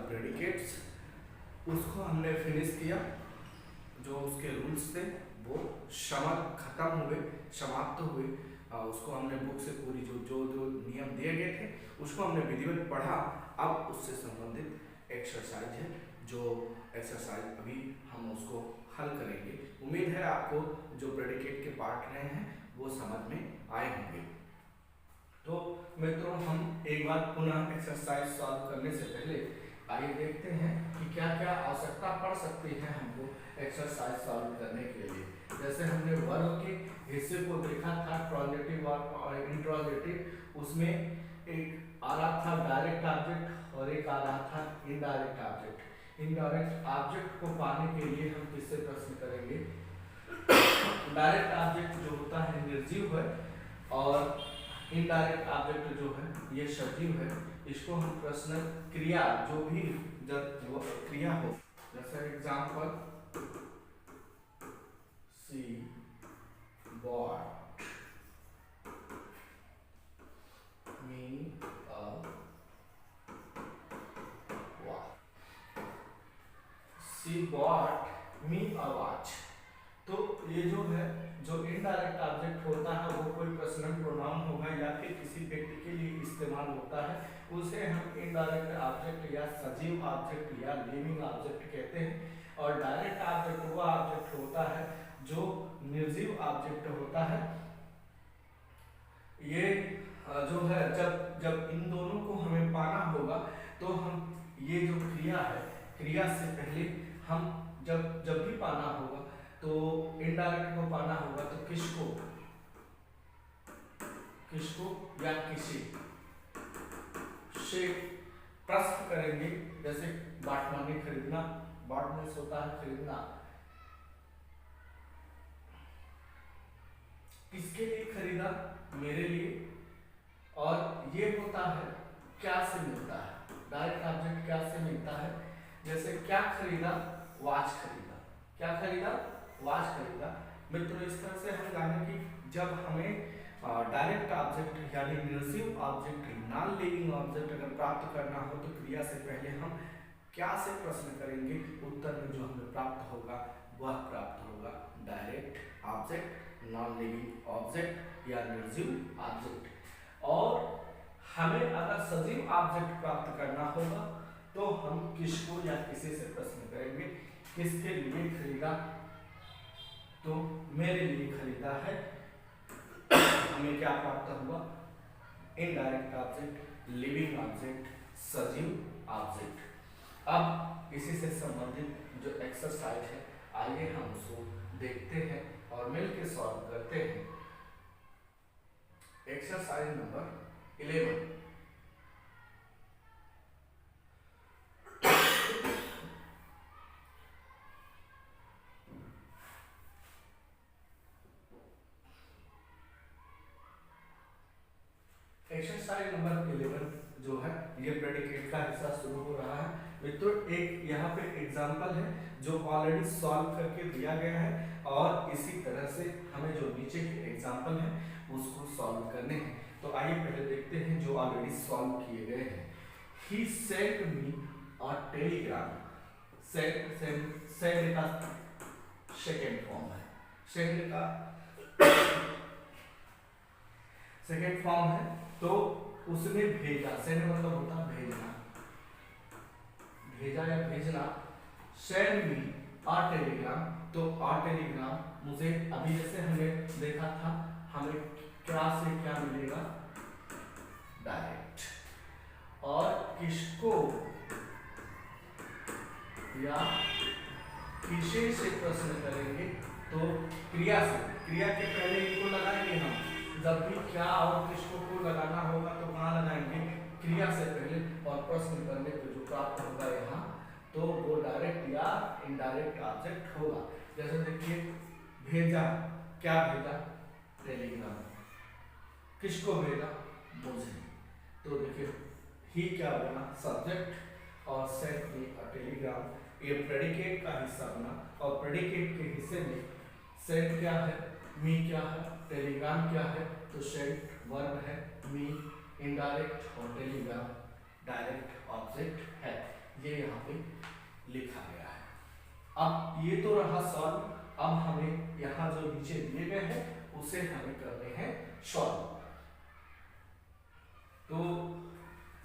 Predicates, उसको हमने finish किया। जो उसके रूल्स थे वो खत्म हुए, समाप्त हुए। उसको हमने बुक से पूरी जो जो जो नियम दिए गए थे उसको हमने विधिवत पढ़ा। अब उससे संबंधित एक्सरसाइज है, जो एक्सरसाइज अभी हम उसको हल करेंगे। उम्मीद है आपको जो प्रेडिकेट के पार्ट रहे हैं वो समझ में आए होंगे। तो मित्रों, हम एक बार पुनः एक्सरसाइज सॉल्व करने से पहले आइए देखते हैं कि क्या क्या आवश्यकता पड़ सकती है हमको एक्सरसाइज सॉल्व करने के लिए। जैसे हमने वर्ब के हिस्से को देखा था, ट्रांजिटिव और इंट्रांजिटिव, उसमें एक आ रहा था डायरेक्ट ऑब्जेक्ट और एक आ रहा था इनडायरेक्ट ऑब्जेक्ट। इनडायरेक्ट ऑब्जेक्ट को पाने के लिए हम किससे प्रश्न करेंगे? डायरेक्ट ऑब्जेक्ट जो होता है निर्जीव है और इनडायरेक्ट ऑब्जेक्ट जो है ये सजीव है। इसको हम प्रश्न क्रिया, जो भी जब वो क्रिया हो, जैसे example she bought me a watch, she bought me a watch. तो ये जो है, जो इनडायरेक्ट ऑब्जेक्ट होता है वो कोई पर्सनल प्रोनाउन होगा या फिर किसी व्यक्ति के लिए इस्तेमाल होता है, उसे हम इनडायरेक्ट ऑब्जेक्ट या सजीव ऑब्जेक्ट या लिविंग ऑब्जेक्ट कहते हैं। और डायरेक्ट ऑब्जेक्ट वो ऑब्जेक्ट होता है जो निर्जीव ऑब्जेक्ट होता है। ये जो है, जब जब इन दोनों को हमें पाना होगा तो हम ये जो क्रिया है, क्रिया से पहले हम जब भी पाना होगा तो इनडायरेक्ट को पाना होगा तो किसको या किसी से प्रश्न करेंगे। जैसे बाट माने खरीदना, बाट में होता है खरीदना, किसके लिए खरीदा? मेरे लिए। और ये होता है क्या से मिलता है, डायरेक्ट ऑब्जेक्ट क्या से मिलता है। जैसे क्या खरीदा? वॉच खरीदा। क्या खरीदा? वॉच खरीदा। मित्रों, इस तरह से हम जाने कि जब हमें डायरेक्ट ऑब्जेक्ट यानी निर्जीव ऑब्जेक्ट, नॉन लिविंग ऑब्जेक्ट अगर प्राप्त करना हो तो क्रिया से पहले हम क्या से प्रश्न करेंगे। उत्तर में जो हमें प्राप्त होगा वह प्राप्त होगा direct object, non living object या निर्जीव ऑब्जेक्ट। और हमें अगर सजीव ऑब्जेक्ट प्राप्त करना होगा तो हम किसको या किसी से प्रश्न करेंगे। किसके लिए खरीदा? तो मेरे लिए खरीदा है। हमें क्या प्राप्त हुआ? इनडायरेक्ट ऑब्जेक्ट, लिविंग ऑब्जेक्ट, सजीव ऑब्जेक्ट। अब इसी से संबंधित जो एक्सरसाइज है आइए हम उसको देखते हैं और मिलकर सॉल्व करते हैं। Exercise number 11। एक्सरसाइज नंबर 11 जो है ये प्रेडिकेट का हिस्सा शुरू हो रहा है। मित्रों, एक यहाँ पे एग्जांपल है जो ऑलरेडी सॉल्व करके दिया गया है और इसी तरह से हमें जो नीचे के एग्जांपल है उसको सॉल्व करने हैं। तो आइए पहले देखते हैं जो ऑलरेडी सॉल्व किए गए हैं। He sent me a telegram। Send का सेकेंड फॉर्म है, सेंड का सेकेंड फॉर्म है। तो उसने भेजा, सेंड मतलब होता है भेजना, भेजा या भेजना। सेंड मी आ टेलीग्राम, तो आ टेलीग्राम मुझे अभी जैसे हमने देखा था, हमें क्या से क्या मिलेगा? डायरेक्ट। और किसको या किसे से प्रश्न करेंगे? तो क्रिया से, क्रिया के पहले इनको लगाएंगे हम। जब भी क्या और किसको को लगाना होगा तो कहाँ लगाएंगे? क्रिया से पहले। और प्रश्न करने पे जो प्राप्त होगा यहाँ, तो वो डायरेक्ट या इनडायरेक्ट ऑब्जेक्ट होगा। जैसे देखिए, भेजा, क्या भेजा? टेलीग्राम। किसको भेजा? मुझे। तो देखिए ही क्या बना? सब्जेक्ट। और सेंट मी अ टेलीग्राम ये प्रेडिकेट का हिस्सा बना। और प्रेडिकेट के हिस्से में सेंट क्या है, मी क्या है, टेलीग्राम क्या है? तो सेंट वर्ब है, मी इनडायरेक्ट और टेलीग्राम डायरेक्ट ऑब्जेक्ट है। ये यहाँ पे लिखा गया है। अब ये तो रहा सॉल्व। अब हमें यहाँ जो नीचे दिए गए हैं उसे हमें करने हैं सॉल्व। तो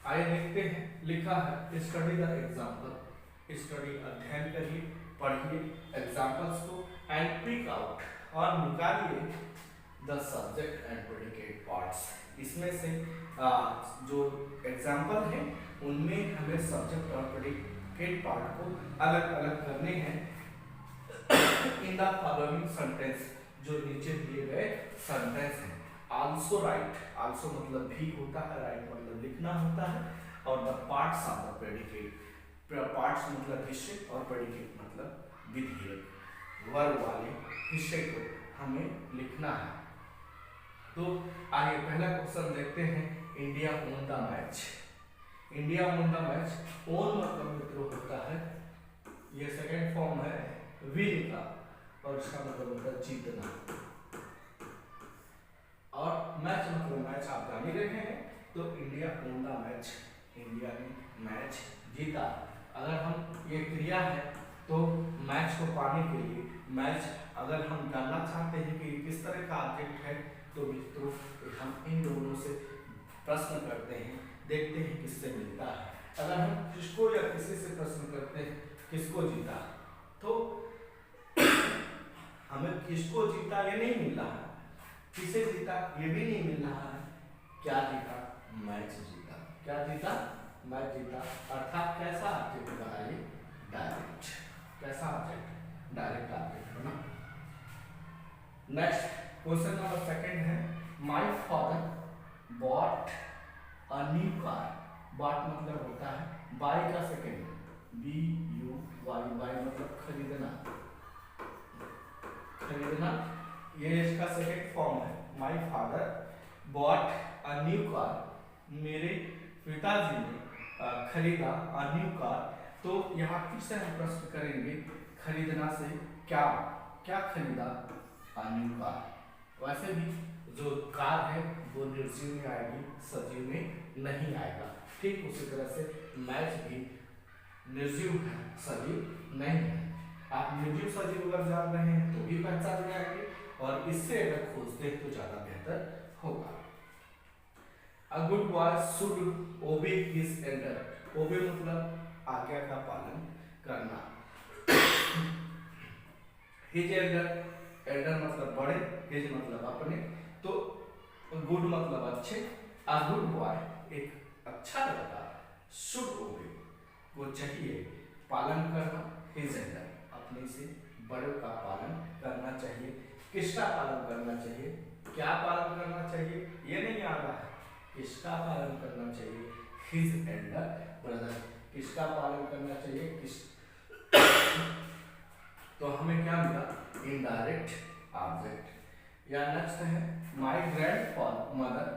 आइए देखते हैं। लिखा है स्टडी द एग्जाम्पल, स्टडी अध्ययन करिए, पढ़िए एग्जाम्पल्स को एंड पिक आउट और निकालिए the subject and predicate parts. इसमें से जो एग्जाम्पल है उनमें हमें सब्जेक्ट और प्रेडिकेट पार्ट को अलग अलग करने हैं इन द फॉलोइंग सेंटेंस, जो नीचे दिए गए सेंटेंस हैं। आल्सो राइट, आल्सो मतलब भी होता है, राइट मतलब लिखना होता है, और the parts of the predicate, parts मतलब हिस्से और प्रेडिकेट मतलब विधेयक, वर्ब वाले हिस्से को हमें लिखना है। तो आइए पहला क्वेश्चन देखते हैं। India won the match. India won the match, own मतलब मित्रों होता है, ये सेकंड फॉर्म है विन का, और इसका मतलब होता है जीतना, और मैच मतलब मैच आप जान ही रहे हैं। तो India won the match, India ने मैच जीता। अगर हम ये क्रिया है तो मैच को पाने के लिए, मैच अगर हम जानना चाहते हैं कि किस तरह का ऑब्जेक्ट है, तो मित्रों हम इन दोनों से प्रश्न करते हैं, देखते हैं किससे मिलता है। अगर हम किसको या किसी से प्रश्न करते हैं किसको जीता, तो हमें किसको जीता ये नहीं मिल रहा है, किसे जीता ये भी नहीं मिल रहा है। क्या जीता? मैच जीता। क्या जीता? मैच जीता। अर्थात कैसा ऑब्जेक्ट बना ये? डायरेक्ट। कैसा ऑब्जेक्ट? डायरेक्ट ऑब्जेक्ट बना। नेक्स्ट क्वेश्चन नंबर सेकंड है, my father bought a new car. Bought मतलब होता है बाय का second, B U Y, buy मतलब खरीदना, खरीदना, ये इसका सेकंड फॉर्म है। My father bought a new car, मेरे पिताजी ने खरीदा अ न्यू कार। तो यहाँ फिर से हम प्रश्न करेंगे, खरीदना से क्या क्या खरीदा? अ न्यू कार। वैसे भी जो कार है वो निर्जीव में आएगी, सजीव में नहीं आएगा। ठीक उसी तरह से मैच भी निर्जीव है, सजीव नहीं है। आप निर्जीव सजीव अगर जान रहे हैं तो भी पहचान में आएंगे, और इससे अगर खोजते हैं तो ज्यादा बेहतर होगा। A good boy should obey his elder. Obey मतलब आज्ञा का पालन करना। His elder, elder मतलब बड़े, his मतलब अपने, तो good मतलब अच्छे। A good boy एक अच्छा लड़का, should obey वो चाहिए पालन करना, his elder अपने से बड़े का पालन करना चाहिए। किसका पालन करना चाहिए? क्या पालन करना चाहिए ये नहीं आ रहा है, किसका पालन करना चाहिए? His elder brother, किसका पालन करना चाहिए? किस तो हमें क्या मिला? Indirect object. या नेक्स्ट है, माय ग्रैंडमदर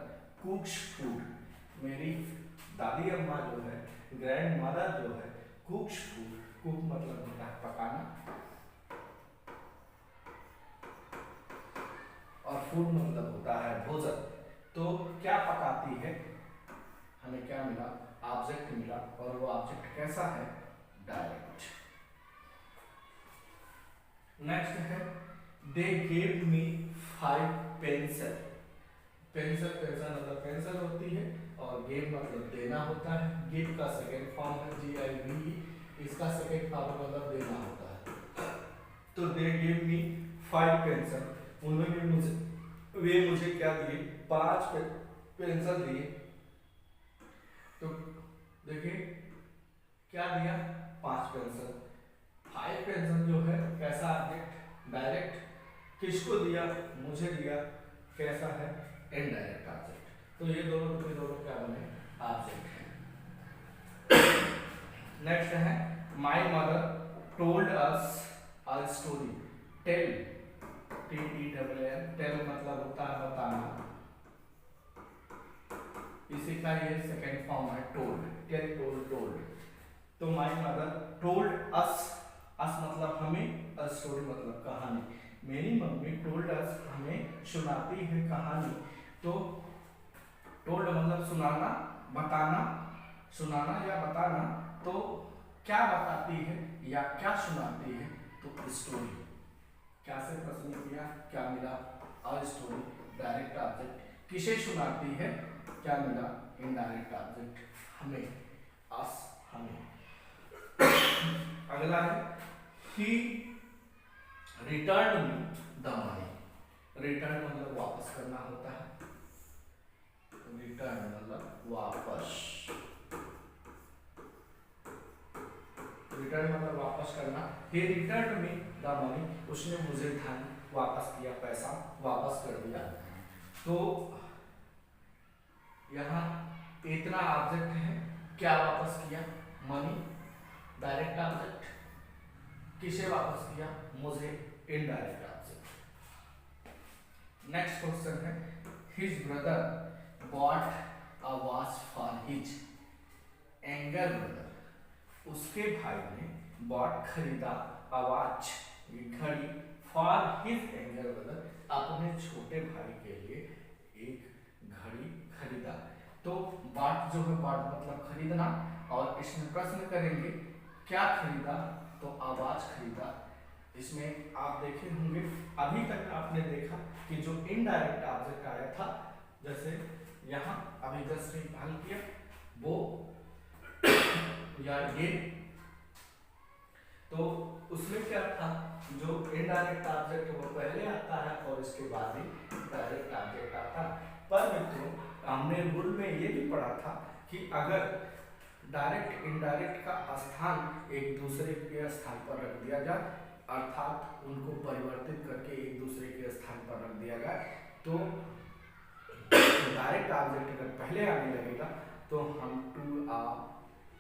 कुक्स फूड। मेरी दादी अम्मा जो है, ग्रैंड मदर जो है, कुक्स फूड, कुक मतलब होता है पकाना, और फूड मतलब होता है भोजन। तो क्या पकाती है? हमें क्या मिला? ऑब्जेक्ट मिला, और वो ऑब्जेक्ट कैसा है? डायरेक्ट। नेक्स्ट है, they gave me 5 pencil. Pencil, pencil मतलब पेंसिल होती है, और गेव मतलब देना होता है। गिव का सेकेंड फॉर्म है GIV, इसका सेकेंड फॉर्म मतलब देना होता है। तो दे गेव मी 5 पेंसिल, उन्होंने वे मुझे क्या दिए? 5 पेंसिल दिए। तो देखिए क्या दिया? 5 पेंसिल। 5 पेंसिल जो है कैसा ऑब्जेक्ट? डायरेक्ट। किसको दिया? मुझे दिया। कैसा है? Indirect object. तो ये दोनों के दोनों क्या बने? ऑब्जेक्ट है। नेक्स्ट है, my mother told us a story. Tell, TELL, tell मतलब होता है बताना, इसी का ये सेकेंड फॉर्म है टोल्ड। Tell, told, told. तो my mother told us, us मतलब हमें, अ स्टोरी मतलब कहानी। मेरी मम्मी टोल्ड अस हमें सुनाती है कहानी। तो टोल्ड मतलब सुनाना, बताना, सुनाना या बताना। तो क्या बताती है या क्या सुनाती है, तो स्टोरी। क्या से प्रश्न किया, क्या मिला, अ स्टोरी। डायरेक्ट ऑब्जेक्ट किसे सुनाती है, क्या मिला, इनडायरेक्ट ऑब्जेक्ट हमें, अस हमें। अगला है ही रिटर्न द मनी। रिटर्न मतलब वापस करना होता है, रिटर्न मतलब वापस, रिटर्न मतलब वापस करना। ही रिटर्न मी द मनी, उसने मुझे धन वापस किया, पैसा वापस कर दिया। तो यहाँ इतना ऑब्जेक्ट है, क्या वापस किया, मनी, डायरेक्ट ऑब्जेक्ट, किसे वापस किया, मुझे, इनडायरेक्ट ऑब्जेक्ट। नेक्स्ट क्वेश्चन है his brother bought a watch for his younger brother. उसके भाई ने बॉट खरीदा अ वॉच घड़ी फॉर हिज यंगर ब्रदर, अपने छोटे भाई के लिए एक घड़ी खरीदा। तो बॉट जो है, बॉट मतलब खरीदना, और इसमें प्रश्न करेंगे क्या खरीदा, तो आवाज खरीदा। इसमें आप देखे होंगे, अभी तक आपने देखा कि जो इनडायरेक्ट ऑब्जेक्ट आया था, जैसे यहाँ अभी जस्ट हल किया वो या ये, तो उसमें क्या था, जो इनडायरेक्ट ऑब्जेक्ट वो पहले आता है और इसके बाद ही डायरेक्ट ऑब्जेक्ट आता है। पर मित्रों हमने रूल में ये भी पढ़ा था कि अगर डायरेक्ट इनडायरेक्ट का स्थान एक दूसरे के स्थान पर रख दिया जाए, अर्थात उनको परिवर्तित करके एक दूसरे के स्थान पर रख दिया जाए, तो डायरेक्ट ऑब्जेक्ट अगर पहले आने लगेगा तो हम टू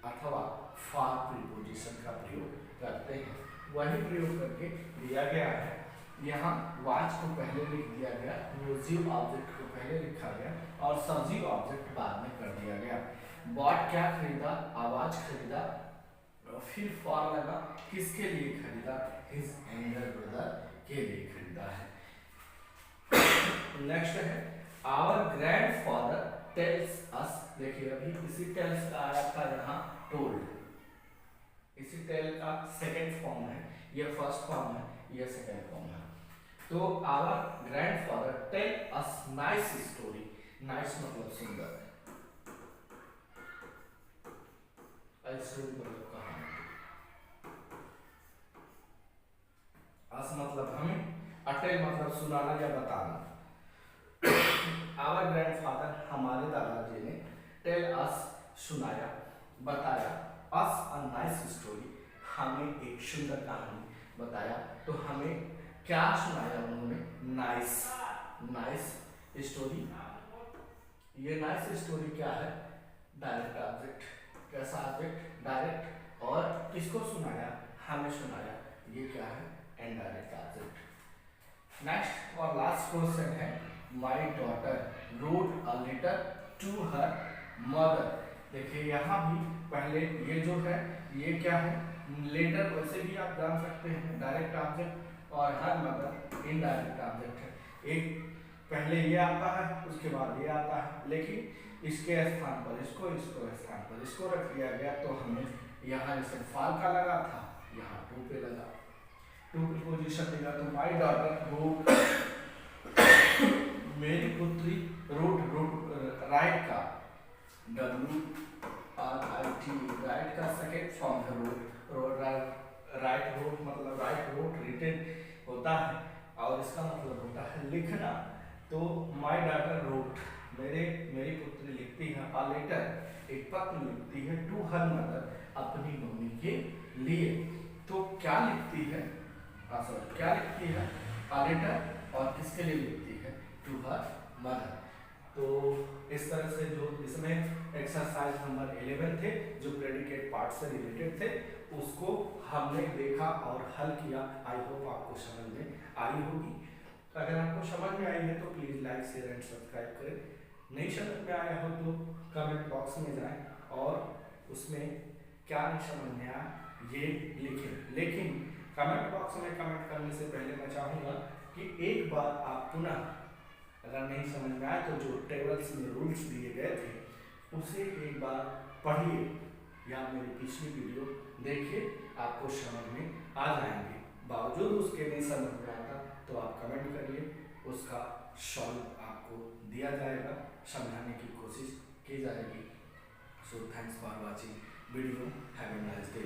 अथवा फॉर प्रीपोजिशन का प्रयोग करते हैं। वही प्रयोग करके दिया गया है। यहाँ वॉच को पहले लिख दिया गया, म्यूजिक ऑब्जेक्ट को पहले लिखा गया और सब्जी ऑब्जेक्ट बाद में कर दिया गया। बॉट क्या खरीदा, आवाज खरीदा, फिर फॉर लगा, किसके लिए खरीदा, हिज यंगर ब्रदर के लिए खरीदा है। नेक्स्ट है आवर ग्रैंडफादर टेल्स अस। देखिए अभी इसी टेल्स का आया था यहाँ टोल्ड, इसी टेल का सेकंड फॉर्म है, ये फर्स्ट फॉर्म है, ये सेकंड फॉर्म है। तो our grandfather tell us nice story. Nice मतलब सुंदर, मतलब कहानी, अस मतलब हमें, अटेल मतलब सुनाना या बताना। आवर ग्रैंडफादर हमारे दादाजी ने, टेल अस सुनाया, बताया, अस अ नाइस स्टोरी हमें एक सुंदर कहानी बताया। तो हमें क्या सुनाया उन्होंने, नाइस, नाइस स्टोरी। ये नाइस स्टोरी क्या है, डायरेक्ट ऑब्जेक्ट, कैसा ऑब्जेक्ट, डायरेक्ट, और किसको सुनाया, हमें सुनाया, ये क्या है, इनडायरेक्ट ऑब्जेक्ट। नेक्स्ट और लास्ट क्वेश्चन है my daughter wrote a letter to her mother. देखिए यहाँ भी पहले ये जो है ये क्या है, लेटर, वैसे भी आप जान सकते हैं डायरेक्ट ऑब्जेक्ट, और हर मदर इनडायरेक्ट ऑब्जेक्ट है। एक पहले ये आता है, उसके बाद ये आता है, लेकिन इसके स्थान पर इसको, इसको स्थान पर इसको रख दिया गया। तो हमें यहाँ जैसे फाल का लगा था, यहाँ टू पे लगा, टू की पोजीशन लगा। तो माय डॉटर रोट, मेरी पुत्री रोट, रोट राइट का WRIT, राइट का सेकेंड फॉर्म है रोट, राइट रोट मतलब राइट रोट रिटेन होता है, और इसका मतलब होता है लिखना। तो माय डॉटर रोट, मेरी पुत्री लिखती है, अ लेटर, एक पत्र लिखती है, टू हर मदर, अपनी मम्मी के लिए। तो क्या लिखती है, सॉरी क्या लिखती है, अ लेटर, और किसके लिए लिखती है, टू हर मदर। तो इस तरह से जो इसमें एक्सरसाइज नंबर 11 थे जो प्रेडिकेट पार्ट से रिलेटेड थे, उसको हमने देखा और हल किया। आई होप आपको समझ में आई होगी। अगर आपको समझ में आई है तो please like, share and subscribe करें। नहीं समझ में आया हो तो कमेंट बॉक्स में जाएं और उसमें क्या नहीं समझ में आया ये लिखें। लेकिन कमेंट बॉक्स में कमेंट करने से पहले मैं चाहूँगा कि एक बार आप पुनः, अगर नहीं समझ में आए तो जो टेबल्स में रूल्स दिए गए थे उसे एक बार पढ़िए, या मेरी पिछली वीडियो देखिए, आपको समझ में आ जाएंगे। बावजूद उसके नहीं समझ में आता तो आप कमेंट करिए, उसका सॉल्व आपको दिया जाएगा, समझाने की कोशिश की जाएगी। So thanks for watching video, have a nice day.